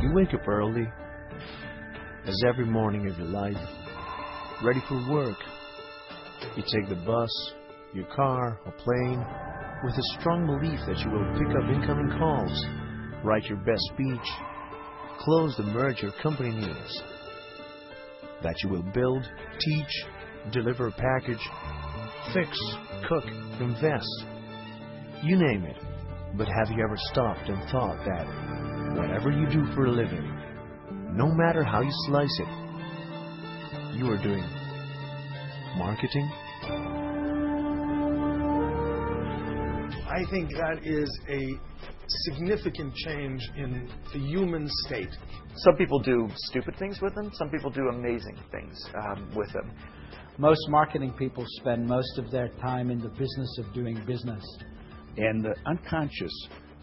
You wake up early, as every morning of your life, ready for work. You take the bus, your car, or plane, with a strong belief that you will pick up incoming calls, write your best speech, close the merge your company needs, that you will build, teach, deliver a package, fix, cook, invest, you name it. But have you ever stopped and thought that whatever you do for a living, no matter how you slice it, you are doing marketing? I think that is a significant change in the human state. Some people do stupid things with them. Some people do amazing things with them. Most marketing people spend most of their time in the business of doing business. And the unconscious,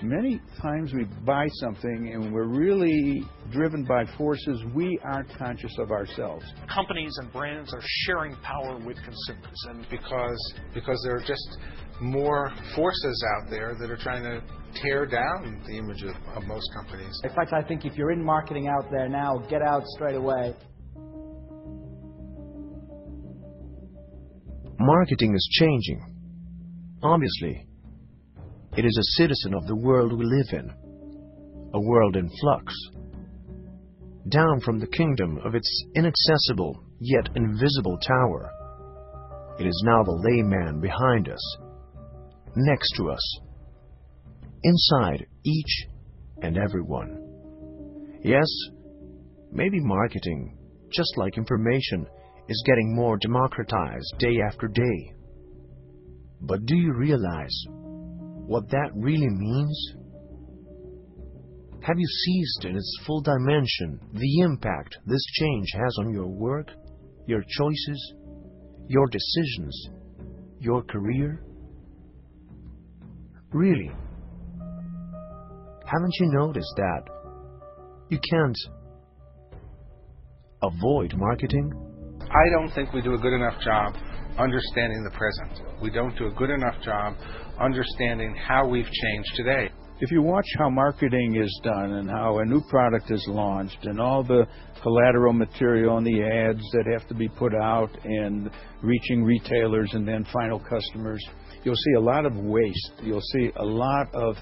many times we buy something and we're really driven by forces we aren't conscious of ourselves. Companies and brands are sharing power with consumers, and because there are just more forces out there that are trying to tear down the image of most companies. In fact, I think if you're in marketing out there now, get out straight away. Marketing is changing. Obviously, it is a citizen of the world we live in, a world in flux. Down from the kingdom of its inaccessible yet invisible tower, it is now the layman behind us, next to us, inside each and every one. Yes, maybe marketing, just like information, is getting more democratized day after day. But do you realize what that really means? Have you seized in its full dimension the impact this change has on your work, your choices, your decisions, your career? Really? Haven't you noticed that you can't avoid marketing? I don't think we do a good enough job understanding the present. We don't do a good enough job understanding how we've changed today. If you watch how marketing is done and how a new product is launched and all the collateral material and the ads that have to be put out and reaching retailers and then final customers, you'll see a lot of waste. You'll see a lot of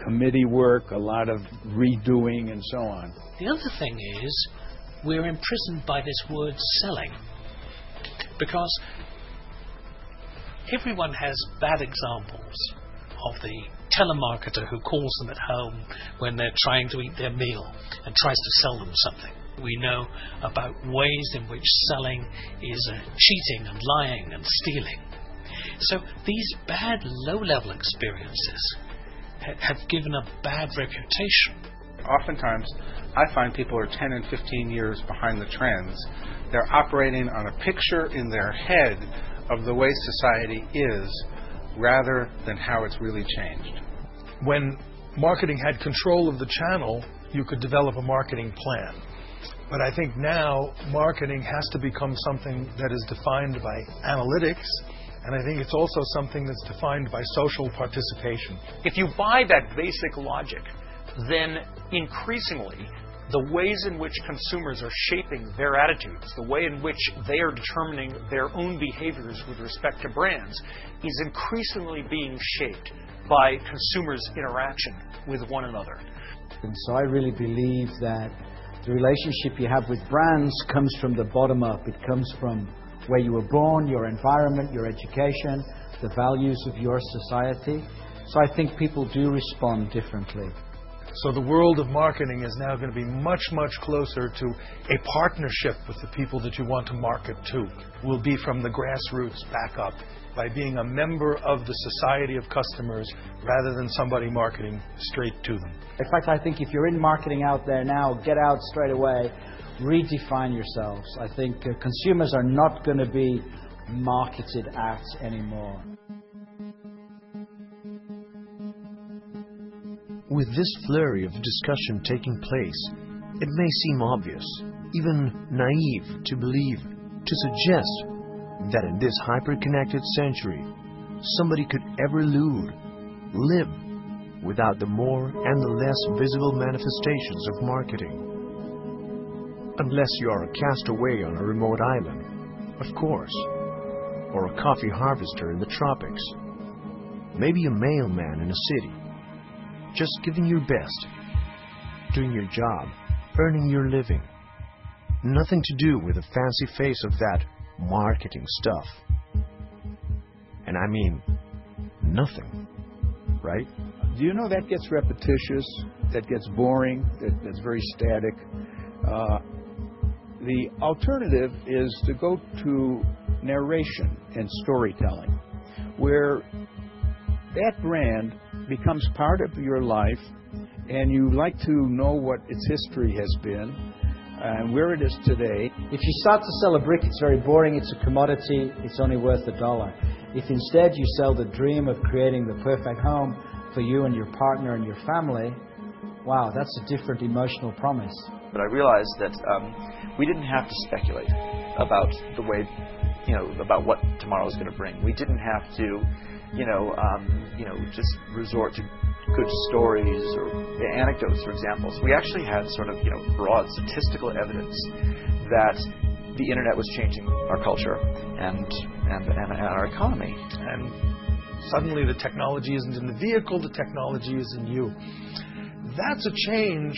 committee work, a lot of redoing and so on. the other thing is we're imprisoned by this word selling, because everyone has bad examples of the telemarketer who calls them at home when they're trying to eat their meal and tries to sell them something. We know about ways in which selling is cheating and lying and stealing. So these bad low-level experiences have given a bad reputation. Oftentimes, I find people are 10 and 15 years behind the trends. They're operating on a picture in their head of the way society is rather than how it's really changed. When marketing had control of the channel, you could develop a marketing plan. But I think now marketing has to become something that is defined by analytics, and I think it's also something that's defined by social participation. If you buy that basic logic, then increasingly the ways in which consumers are shaping their attitudes, the way in which they are determining their own behaviors with respect to brands, is increasingly being shaped by consumers' interaction with one another. And so I really believe that the relationship you have with brands comes from the bottom up. It comes from where you were born, your environment, your education, the values of your society. So I think people do respond differently. So the world of marketing is now going to be much, much closer to a partnership with the people that you want to market to. Will be from the grassroots back up, by being a member of the society of customers rather than somebody marketing straight to them. In fact, I think if you're in marketing out there now, get out straight away, redefine yourselves. I think consumers are not going to be marketed at anymore. With this flurry of discussion taking place, it may seem obvious, even naive, to believe, to suggest that in this hyper-connected century, somebody could ever live without the more and the less visible manifestations of marketing. Unless you are a castaway on a remote island, of course, or a coffee harvester in the tropics, maybe a mailman in a city, just giving your best, doing your job, earning your living. Nothing to do with the fancy face of that marketing stuff. And I mean, nothing, right? Do you know that gets repetitious, that gets boring, that's very static? The alternative is to go to narration and storytelling, where that brand becomes part of your life, and you like to know what its history has been and where it is today. If you start to sell a brick, it's very boring, it's a commodity, it's only worth $1. If instead you sell the dream of creating the perfect home for you and your partner and your family, wow, that's a different emotional promise. But I realized that we didn't have to speculate about the way, about what tomorrow is going to bring. We didn't have to, just resort to good stories or anecdotes or examples. We actually had sort of, broad statistical evidence that the internet was changing our culture and our economy. And suddenly the technology isn't in the vehicle, the technology is in you. That's a change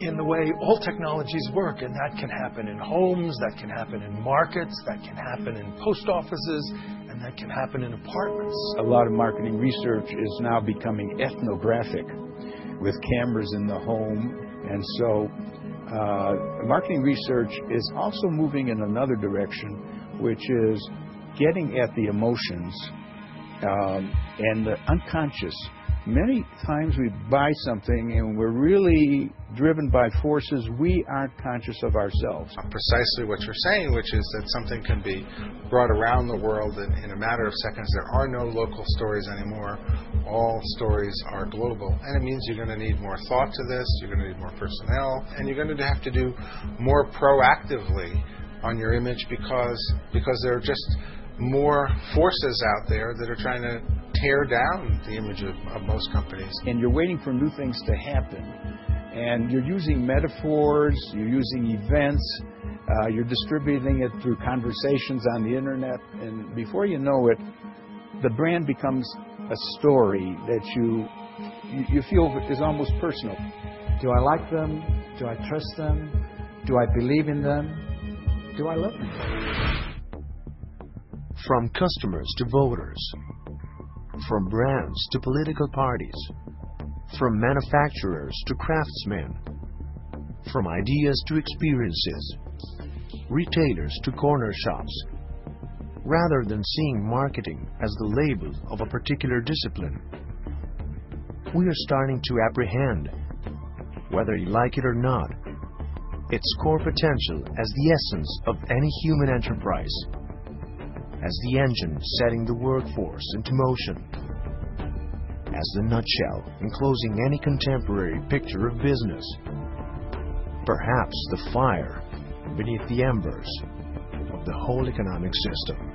in the way all technologies work, and that can happen in homes, that can happen in markets, that can happen in post offices, and that can happen in apartments. A lot of marketing research is now becoming ethnographic with cameras in the home, and so marketing research is also moving in another direction, which is getting at the emotions and the unconscious. Many times we buy something and we're really driven by forces we aren't conscious of ourselves. Precisely what you're saying, which is that something can be brought around the world in a matter of seconds. There are no local stories anymore. All stories are global. And it means you're going to need more thought to this, you're going to need more personnel, and you're going to have to do more proactively on your image because there are just more forces out there that are trying to tear down the image of most companies. And you're waiting for new things to happen. And you're using metaphors, you're using events, you're distributing it through conversations on the internet. And before you know it, the brand becomes a story that you feel is almost personal. Do I like them? Do I trust them? Do I believe in them? Do I love them? From customers to voters, from brands to political parties, from manufacturers to craftsmen, from ideas to experiences, retailers to corner shops. Rather than seeing marketing as the label of a particular discipline, we are starting to apprehend, whether you like it or not, its core potential as the essence of any human enterprise, as the engine setting the workforce into motion, as the nutshell enclosing any contemporary picture of business, perhaps the fire beneath the embers of the whole economic system.